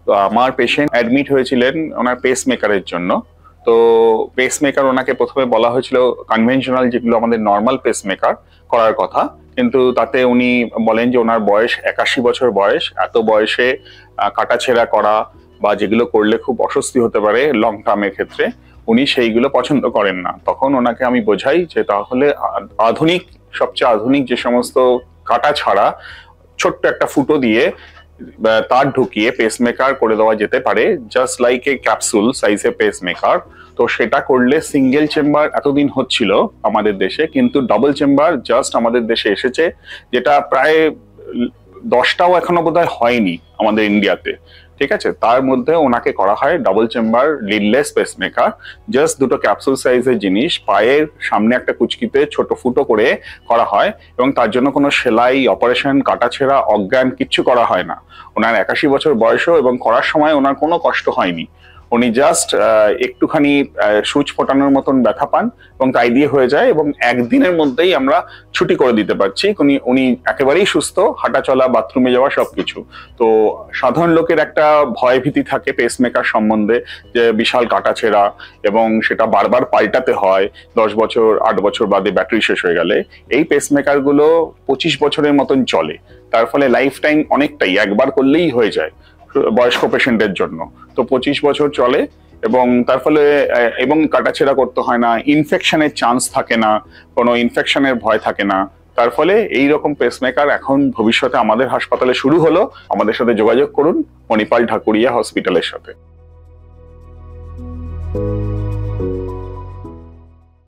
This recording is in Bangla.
তো আমার পেশেন্ট অ্যাডমিট হয়েছিলেন ওনার পেসমেকারের জন্য। তো পেসমেকার ওনাকে প্রথমে বলা হয়েছিল কনভেনশনাল যেগুলো আমাদের নর্মাল পেসমেকার করার কথা, কিন্তু তাতে উনি বলেন যে ওনার বয়স 81 বছর বয়স, এত বয়সে কাটাছেঁড়া করা বা যেগুলো করলে খুব অস্বস্তি হতে পারে লং টার্মের ক্ষেত্রে, উনি সেইগুলো পছন্দ করেন না। তখন ওনাকে আমি বোঝাই যে তাহলে আধুনিক, সবচেয়ে আধুনিক যে সমস্ত কাটা ছাড়া ছোট্ট একটা ফুটো দিয়ে তার ঢুকিয়ে পেসমেকার করে দেওয়া যেতে পারে, জাস্ট লাইক এ ক্যাপসুল সাইজে পেসমেকার। তো সেটা করলে সিঙ্গেল চেম্বার এতদিন হচ্ছিল আমাদের দেশে, কিন্তু ডাবল চেম্বার জাস্ট আমাদের দেশে এসেছে, যেটা প্রায় 10টাও এখনো বোধহয় হয়নি আমাদের ইন্ডিয়াতে। ঠিক আছে, তার মধ্যে ওনাকে করা হয় double chamber lidless pacemaker. Just দুটো ক্যাপসুল সাইজের জিনিস পায়ের সামনে একটা কুচকিতে ছোট ফুটো করে করা হয়, এবং তার জন্য কোনো সেলাই, অপারেশন, কাটাছেঁড়া, অজ্ঞান কিচ্ছু করা হয় না। ওনার 81 বছর বয়সও, এবং করার সময় ওনার কোনো কষ্ট হয়নি। উনি জাস্ট একটুখানি সুচ ফোটানোর মতন ব্যথা পান এবং তাই দিয়ে হয়ে যায়, এবং একদিনের মধ্যেই আমরা ছুটি করে দিতে পারছি। উনি উনি একেবারেই সুস্থ, হাঁটা চলা, বাথরুমে যাওয়া সবকিছু। তো সাধারণ লোকের একটা ভয় ভীতি থাকে পেসমেকার সম্বন্ধে, যে বিশাল কাটাছেঁড়া এবং সেটা বারবার পাল্টাতে হয় 10 বছর 8 বছর বাদে ব্যাটারি শেষ হয়ে গেলে। এই পেসমেকার গুলো 25 বছরের মতন চলে, তার ফলে লাইফ টাইম অনেকটাই, একবার করলেই হয়ে যায় বয়স্ক পেশেন্টের জন্য। তো 25 বছর চলে, এবং তার ফলে এবং কাটাছেঁড়া করতে হয় না, ইনফেকশনের চান্স থাকে না, কোনো ইনফেকশনের ভয় থাকে না। তার ফলে এই রকম পেসমেকার এখন ভবিষ্যতে আমাদের হাসপাতালে শুরু হলো। আমাদের সাথে যোগাযোগ করুন মণিপাল ঢাকুরিয়া হসপিটালের সাথে।